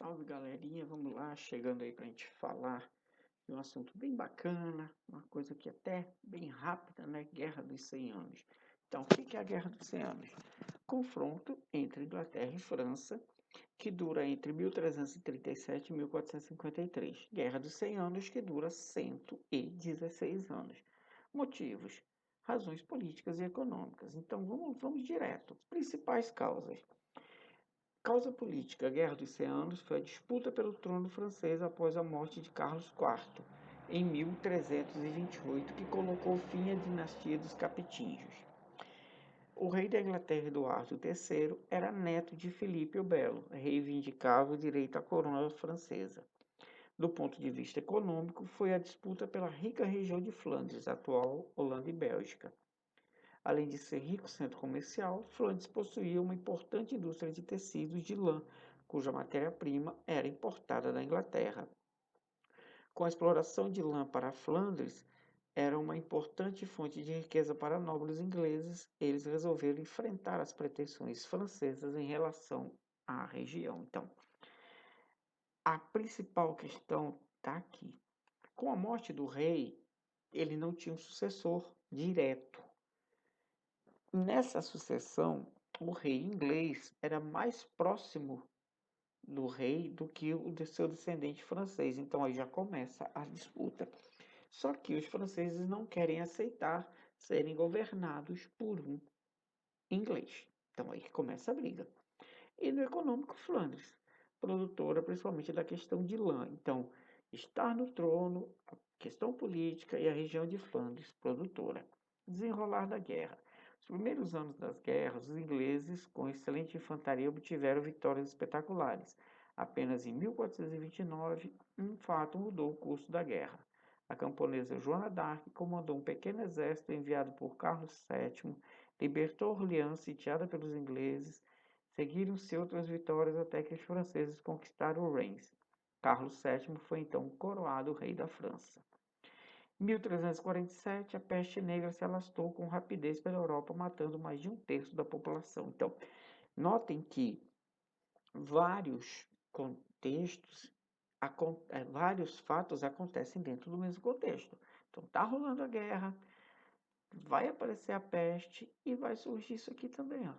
Salve galerinha, vamos lá, chegando aí para a gente falar de um assunto bem bacana, uma coisa que até bem rápida, né? Guerra dos 100 anos. Então, o que é a Guerra dos 100 anos? Confronto entre Inglaterra e França, que dura entre 1337 e 1453. Guerra dos 100 anos, que dura 116 anos. Motivos: razões políticas e econômicas. Então, vamos direto. Principais causas. Causa política: a Guerra dos 100 Anos foi a disputa pelo trono francês após a morte de Carlos IV, em 1328, que colocou fim à dinastia dos Capetinhos. O rei da Inglaterra, Eduardo III, era neto de Filipe o Belo, reivindicava o direito à coroa francesa. Do ponto de vista econômico, foi a disputa pela rica região de Flandres, atual Holanda e Bélgica. Além de ser rico centro comercial, Flandres possuía uma importante indústria de tecidos de lã, cuja matéria-prima era importada da Inglaterra. Com a exploração de lã para Flandres, era uma importante fonte de riqueza para nobres ingleses, eles resolveram enfrentar as pretensões francesas em relação à região. Então, a principal questão está aqui. Com a morte do rei, ele não tinha um sucessor direto. Nessa sucessão, o rei inglês era mais próximo do rei do que o de seu descendente francês. Então aí já começa a disputa. Só que os franceses não querem aceitar serem governados por um inglês. Então aí que começa a briga. E no econômico, Flandres, produtora principalmente da questão de lã. Então, estar no trono, a questão política e a região de Flandres, produtora. Desenrolar da guerra. Nos primeiros anos das guerras, os ingleses, com excelente infantaria, obtiveram vitórias espetaculares. Apenas em 1429, um fato mudou o curso da guerra. A camponesa Joana d'Arc comandou um pequeno exército enviado por Carlos VII, libertou Orleans, sitiada pelos ingleses. Seguiram-se outras vitórias até que os franceses conquistaram Reims. Carlos VII foi então coroado rei da França. Em 1347, a peste negra se alastrou com rapidez pela Europa, matando mais de um terço da população. Então, notem que vários contextos, vários fatos acontecem dentro do mesmo contexto. Então, está rolando a guerra, vai aparecer a peste e vai surgir isso aqui também, ó.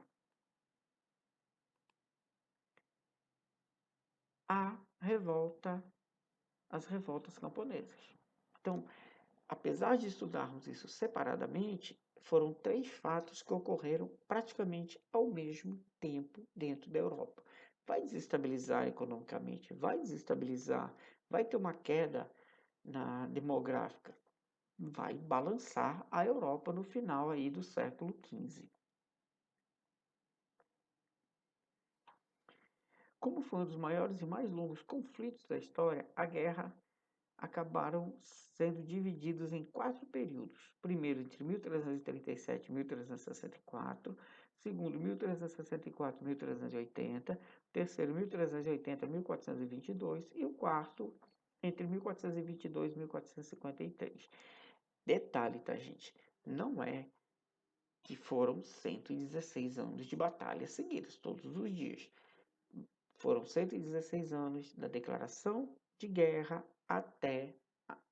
As revoltas camponesas. Então, apesar de estudarmos isso separadamente, foram três fatos que ocorreram praticamente ao mesmo tempo dentro da Europa. Vai desestabilizar economicamente, vai desestabilizar, vai ter uma queda na demográfica, vai balançar a Europa no final aí do século XV. Como foi um dos maiores e mais longos conflitos da história, a guerra acabaram sendo divididos em quatro períodos. Primeiro, entre 1337 e 1364. Segundo, 1364 e 1380. Terceiro, 1380 a 1422. E o quarto, entre 1422 e 1453. Detalhe, tá, gente? Não é que foram 116 anos de batalhas seguidas, todos os dias. Foram 116 anos da declaração de guerra até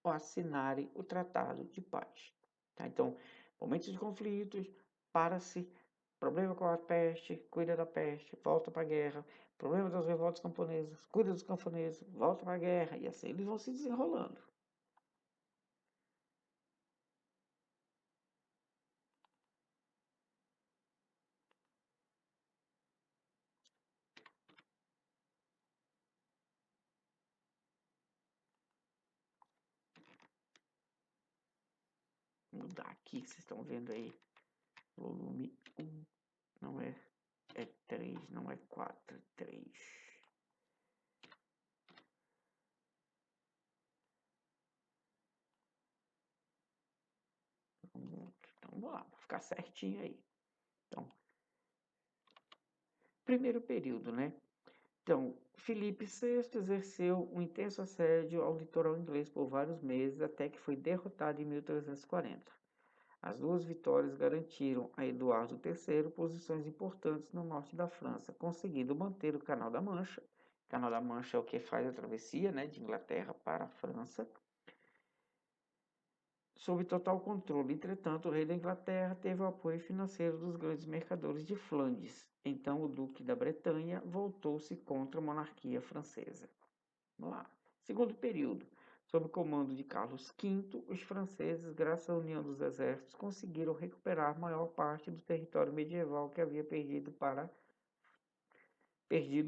assinarem o Tratado de Paz. Tá? Então, momentos de conflitos, para-se, problema com a peste, cuida da peste, volta para a guerra, problema das revoltas camponesas, cuida dos camponeses, volta para a guerra, e assim eles vão se desenrolando. Vou mudar aqui, que vocês estão vendo aí, volume 1, não é, é 3, não é 4, é 3. Então, vamos lá, vou ficar certinho aí. Então, primeiro período, né? Então, Filipe VI exerceu um intenso assédio ao litoral inglês por vários meses, até que foi derrotado em 1340. As duas vitórias garantiram a Eduardo III posições importantes no norte da França, conseguindo manter o Canal da Mancha Canal da Mancha é o que faz a travessia, né, de Inglaterra para a França, sob total controle. Entretanto, o rei da Inglaterra teve o apoio financeiro dos grandes mercadores de Flandres. Então, o duque da Bretanha voltou-se contra a monarquia francesa. Vamos lá. Segundo período. Sob o comando de Carlos V, os franceses, graças à união dos exércitos, conseguiram recuperar maior parte do território medieval que havia perdido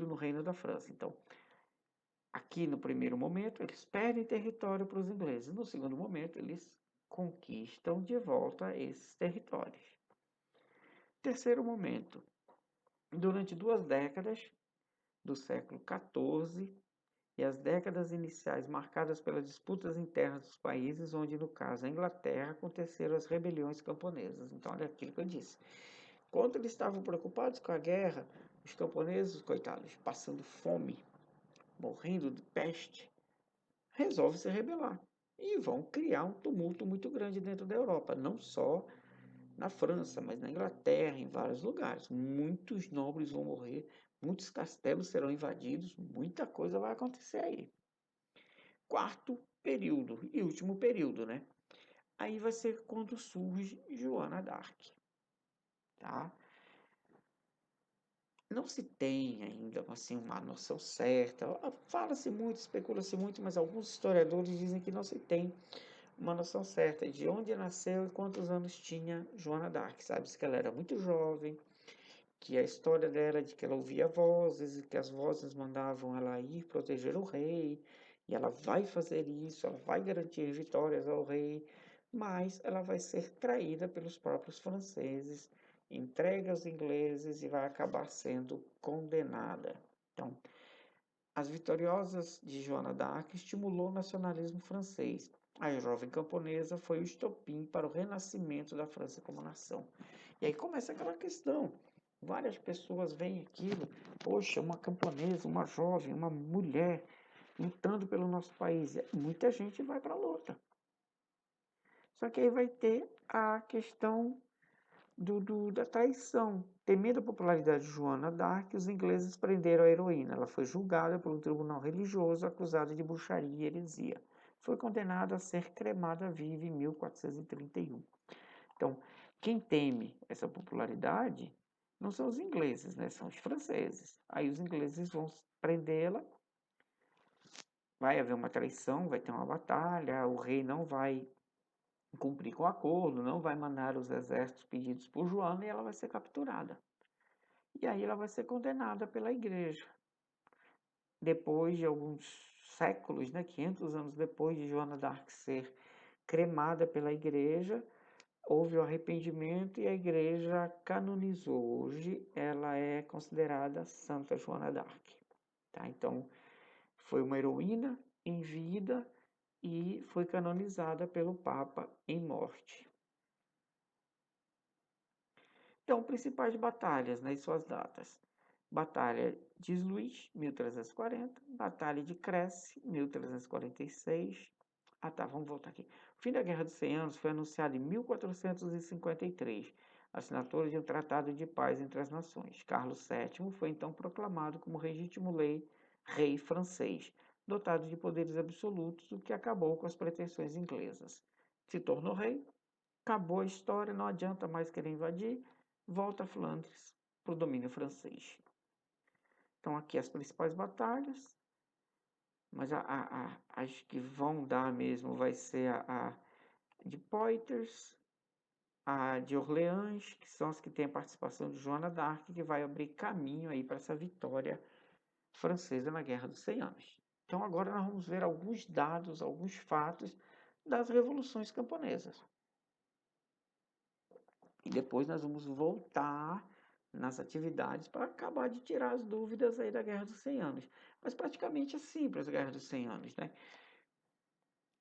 no Reino da França. Então, aqui no primeiro momento, eles perdem território para os ingleses. No segundo momento, eles conquistam de volta esses territórios. Terceiro momento, durante 2 décadas do século XIV e as décadas iniciais marcadas pelas disputas internas dos países, onde no caso a Inglaterra aconteceram as rebeliões camponesas. Então, olha aquilo que eu disse. Quando eles estavam preocupados com a guerra, os camponeses, coitados, passando fome, morrendo de peste, resolvem se rebelar e vão criar um tumulto muito grande dentro da Europa, não só na França, mas na Inglaterra, em vários lugares. Muitos nobres vão morrer, muitos castelos serão invadidos, muita coisa vai acontecer aí. Quarto período e último período, né? Aí vai ser quando surge Joana d'Arc, tá? Não se tem ainda assim uma noção certa. Fala-se muito, especula-se muito, mas alguns historiadores dizem que não se tem uma noção certa de onde nasceu e quantos anos tinha Joana d'Arc. Sabe-se que ela era muito jovem, que a história dela é de que ela ouvia vozes e que as vozes mandavam ela ir proteger o rei, e ela vai fazer isso, ela vai garantir vitórias ao rei, mas ela vai ser traída pelos próprios franceses, entregue aos ingleses e vai acabar sendo condenada. Então, as vitoriosas de Joana d'Arc estimulou o nacionalismo francês. A jovem camponesa foi o estopim para o renascimento da França como nação. E aí começa aquela questão. Várias pessoas veem aquilo, poxa, uma camponesa, uma jovem, uma mulher lutando pelo nosso país. E muita gente vai para a luta. Só que aí vai ter a questão da traição. Temendo a popularidade de Joana d'Arc, os ingleses prenderam a heroína. Ela foi julgada por um tribunal religioso, acusada de bruxaria e heresia. Foi condenada a ser cremada viva em 1431. Então, quem teme essa popularidade não são os ingleses, né? São os franceses. Aí os ingleses vão prendê-la, vai haver uma traição, vai ter uma batalha, o rei não vai cumprir com o acordo, não vai mandar os exércitos pedidos por Joana e ela vai ser capturada. E aí ela vai ser condenada pela igreja. Depois de alguns séculos, né, 500 anos depois de Joana d'Arc ser cremada pela igreja, houve o arrependimento e a igreja canonizou. Hoje ela é considerada Santa Joana d'Arc. Tá? Então, foi uma heroína em vida e foi canonizada pelo Papa em morte. Então, principais batalhas, né, e suas datas. Batalha de Sluis, 1340. Batalha de Crécy, 1346. Ah, tá, vamos voltar aqui. O fim da Guerra dos 100 Anos foi anunciado em 1453, assinatura de um tratado de paz entre as nações. Carlos VII foi então proclamado como legítimo rei francês, dotado de poderes absolutos, o que acabou com as pretensões inglesas. Se tornou rei, acabou a história, não adianta mais querer invadir, volta a Flandres para o domínio francês. Então aqui as principais batalhas, mas as que vão dar mesmo vai ser a de Poitiers, a de Orleans, que são as que têm a participação de Joana d'Arc, que vai abrir caminho aí para essa vitória francesa na Guerra dos 100 Anos. Então agora nós vamos ver alguns dados, alguns fatos das revoluções camponesas. E depois nós vamos voltar nas atividades para acabar de tirar as dúvidas aí da Guerra dos 100 Anos. Mas praticamente é simples a Guerra dos 100 Anos, né?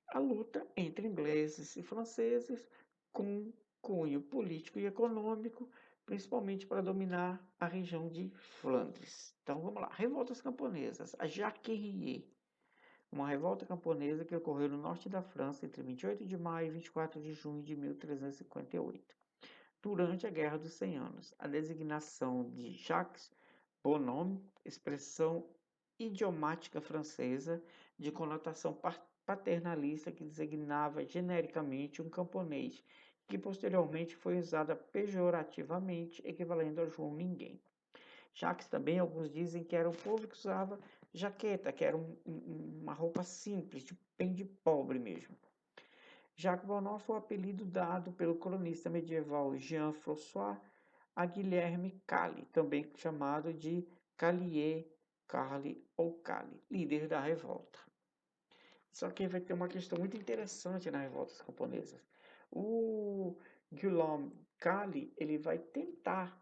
A luta entre ingleses e franceses com cunho político e econômico, principalmente para dominar a região de Flandres. Então vamos lá, revoltas camponesas, a Jacquerie, uma revolta camponesa que ocorreu no norte da França entre 28 de maio e 24 de junho de 1358. Durante a Guerra dos 100 Anos, a designação de Jacques Bonhomme, expressão idiomática francesa de conotação paternalista que designava genericamente um camponês, que posteriormente foi usada pejorativamente, equivalendo a João Ninguém. Jacques também, alguns dizem que era um povo que usava jaqueta, que era uma roupa simples, bem de pobre mesmo. Jacques Bonhomme foi o apelido dado pelo cronista medieval Jean-François a Guilherme Cali, também chamado de Calier, Carli ou Cali, líder da revolta. Só que vai ter uma questão muito interessante nas revoltas camponesas. O Guillaume Cali, ele vai tentar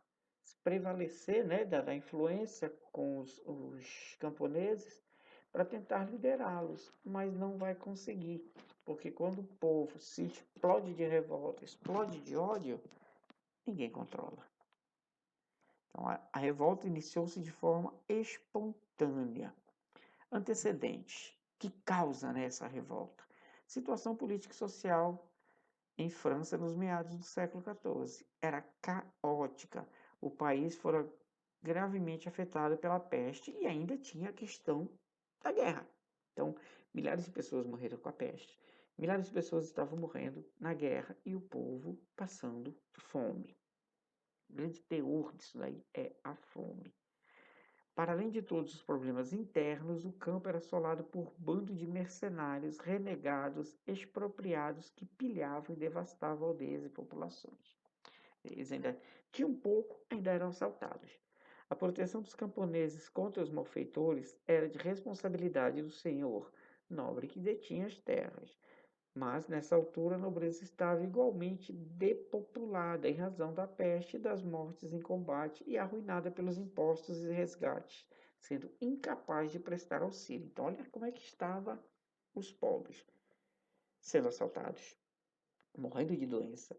prevalecer, né, da influência com os camponeses para tentar liderá-los, mas não vai conseguir, porque quando o povo se explode de revolta, explode de ódio, ninguém controla. Então a revolta iniciou-se de forma espontânea. Antecedentes que causa, né, essa revolta. Situação política e social em França nos meados do século XIV. Era caótica. O país fora gravemente afetado pela peste e ainda tinha a questão da guerra. Então, milhares de pessoas morreram com a peste. Milhares de pessoas estavam morrendo na guerra e o povo passando fome. O grande teor disso daí é a fome. Para além de todos os problemas internos, o campo era assolado por bando de mercenários, renegados, expropriados que pilhavam e devastavam aldeias e populações. Eles ainda tinham pouco, ainda eram assaltados. A proteção dos camponeses contra os malfeitores era de responsabilidade do senhor nobre que detinha as terras. Mas, nessa altura, a nobreza estava igualmente depopulada em razão da peste e das mortes em combate e arruinada pelos impostos e resgates, sendo incapaz de prestar auxílio. Então, olha como é que estavam os pobres, sendo assaltados, morrendo de doença.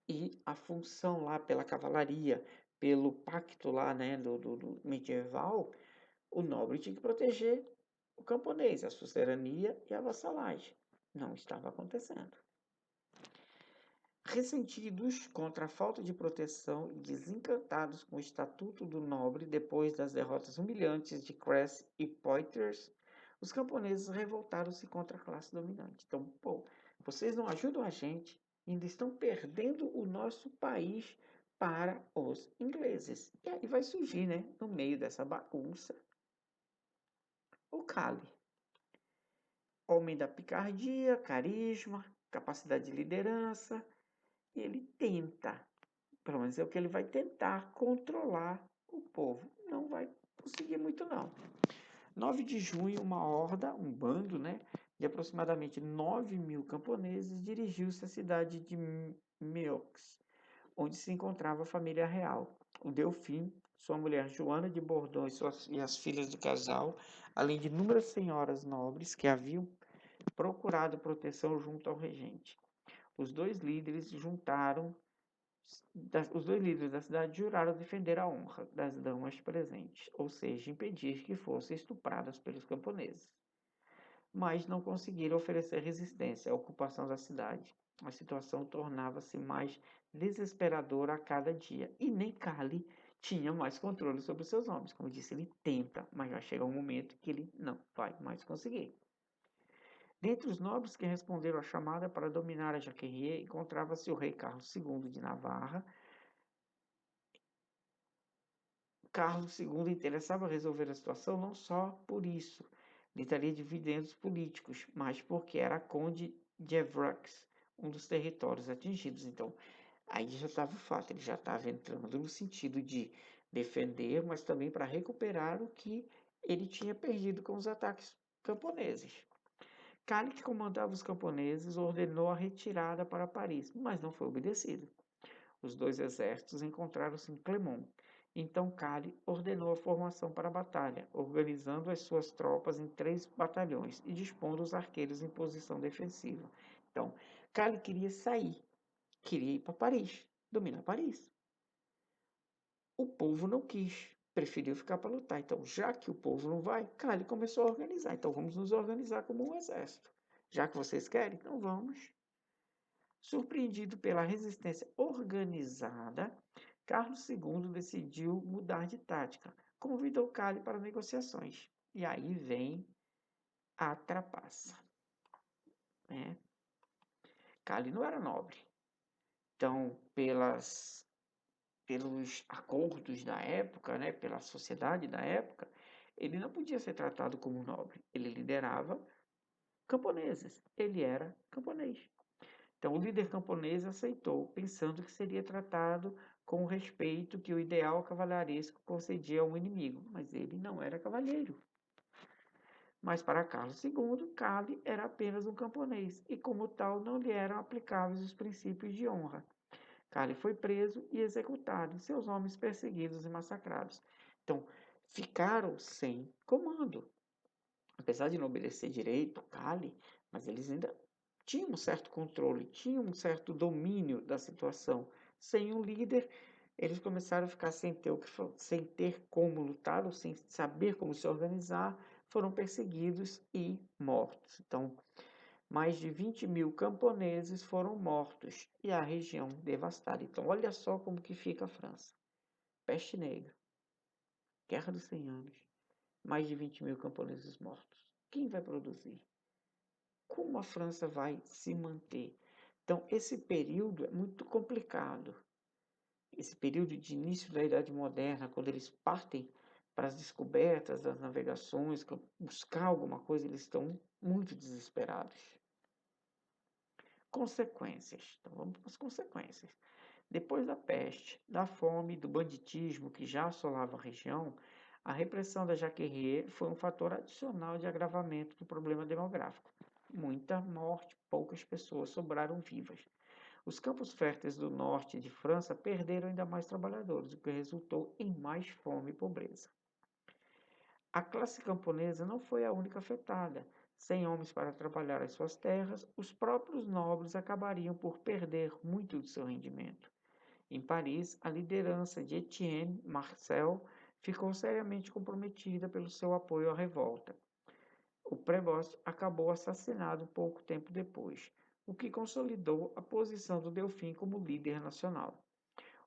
E a função lá pela cavalaria, pelo pacto lá, né, do medieval, o nobre tinha que proteger o camponês, a suzerania e a vassalagem. Não estava acontecendo. Ressentidos contra a falta de proteção e desencantados com o estatuto do nobre depois das derrotas humilhantes de Cress e Poitiers, os camponeses revoltaram-se contra a classe dominante. Então, pô, vocês não ajudam a gente, ainda estão perdendo o nosso país para os ingleses. E aí vai surgir, né, no meio dessa bagunça, o Cali. Homem da picardia, carisma, capacidade de liderança, e ele tenta, pelo menos é o que ele vai tentar, controlar o povo. Não vai conseguir muito não. 9 de junho, uma horda, um bando, né, de aproximadamente 9.000 camponeses dirigiu-se à cidade de Meaux, onde se encontrava a família real. O Delfim, sua mulher Joana de Bordão e as filhas do casal, além de inúmeras senhoras nobres que haviam procurado proteção junto ao regente. Os dois líderes da cidade juraram defender a honra das damas presentes, ou seja, impedir que fossem estupradas pelos camponeses. Mas não conseguiram oferecer resistência à ocupação da cidade. A situação tornava-se mais desesperadora a cada dia, e nem Cali tinha mais controle sobre seus homens. Como eu disse, ele tenta, mas vai chegar um momento que ele não vai mais conseguir. Dentre os nobres que responderam à chamada para dominar a Jacquerie, encontrava-se o rei Carlos II de Navarra. Carlos II interessava resolver a situação não só por isso, lhe daria dividendos políticos, mas porque era conde de Evreux, um dos territórios atingidos. Então, aí já estava o fato, ele já estava entrando no sentido de defender, mas também para recuperar o que ele tinha perdido com os ataques camponeses. Cali, que comandava os camponeses, ordenou a retirada para Paris, mas não foi obedecido. Os dois exércitos encontraram-se em Clermont. Então Cali ordenou a formação para a batalha, organizando as suas tropas em 3 batalhões e dispondo os arqueiros em posição defensiva. Então, Cali queria sair, queria ir para Paris, dominar Paris. O povo não quis, preferiu ficar para lutar. Então, já que o povo não vai, Cali começou a organizar. Então, vamos nos organizar como um exército. Já que vocês querem, então vamos. Surpreendido pela resistência organizada, Carlos II decidiu mudar de tática. Convidou Cali para negociações. E aí vem a trapaça, né? Cali não era nobre. Então, pelos acordos da época, né, pela sociedade da época, ele não podia ser tratado como nobre. Ele liderava camponeses. Ele era camponês. Então, o líder camponês aceitou, pensando que seria tratado com o respeito que o ideal cavalheiresco concedia a um inimigo, mas ele não era cavalheiro. Mas para Carlos II, Cali era apenas um camponês e, como tal, não lhe eram aplicáveis os princípios de honra. Cali foi preso e executado, e seus homens perseguidos e massacrados. Então, ficaram sem comando. Apesar de não obedecer direito, Cali, mas eles ainda tinham um certo controle, tinham um certo domínio da situação. Sem um líder, eles começaram a ficar sem ter como lutar, ou sem saber como se organizar, foram perseguidos e mortos. Então, mais de 20.000 camponeses foram mortos e a região devastada. Então, olha só como que fica a França. Peste negra, Guerra dos 100 anos, mais de 20.000 camponeses mortos. Quem vai produzir? Como a França vai se manter? Então, esse período é muito complicado. Esse período de início da Idade Moderna, quando eles partem para as descobertas, das navegações, buscar alguma coisa, eles estão muito desesperados. Consequências. Então, vamos para as consequências. Depois da peste, da fome e do banditismo que já assolava a região, a repressão da Jacquerie foi um fator adicional de agravamento do problema demográfico. Muita morte, poucas pessoas sobraram vivas. Os campos férteis do norte de França perderam ainda mais trabalhadores, o que resultou em mais fome e pobreza. A classe camponesa não foi a única afetada. Sem homens para trabalhar as suas terras, os próprios nobres acabariam por perder muito do seu rendimento. Em Paris, a liderança de Etienne Marcel ficou seriamente comprometida pelo seu apoio à revolta. O preboste acabou assassinado pouco tempo depois, o que consolidou a posição do Delfim como líder nacional.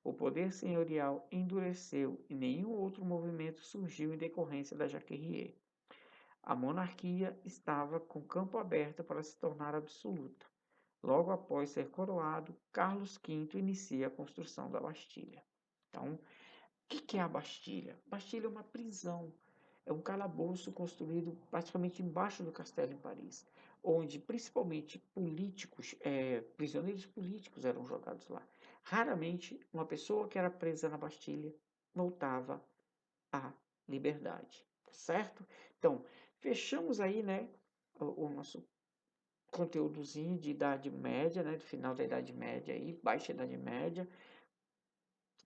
O poder senhorial endureceu e nenhum outro movimento surgiu em decorrência da Jacquerie. A monarquia estava com campo aberto para se tornar absoluta. Logo após ser coroado, Carlos V inicia a construção da Bastilha. Então, o que é a Bastilha? Bastilha é uma prisão, é um calabouço construído praticamente embaixo do castelo em Paris, onde principalmente prisioneiros políticos eram jogados lá. Raramente uma pessoa que era presa na Bastilha voltava à liberdade, certo? Então, fechamos aí, né, o nosso conteúdozinho de Idade Média, né, do final da Idade Média aí, Baixa Idade Média.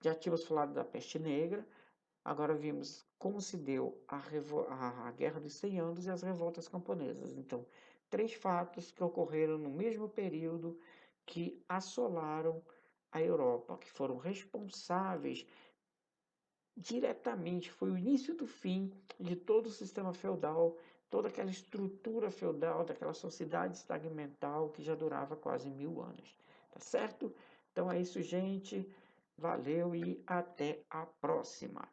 Já tínhamos falado da peste negra, agora vimos como se deu a Guerra dos 100 Anos e as revoltas camponesas. Então, três fatos que ocorreram no mesmo período que assolaram a Europa, que foram responsáveis diretamente, foi o início do fim de todo o sistema feudal, toda aquela estrutura feudal, daquela sociedade estagmental que já durava quase 1000 anos. Tá certo? Então é isso, gente. Valeu e até a próxima.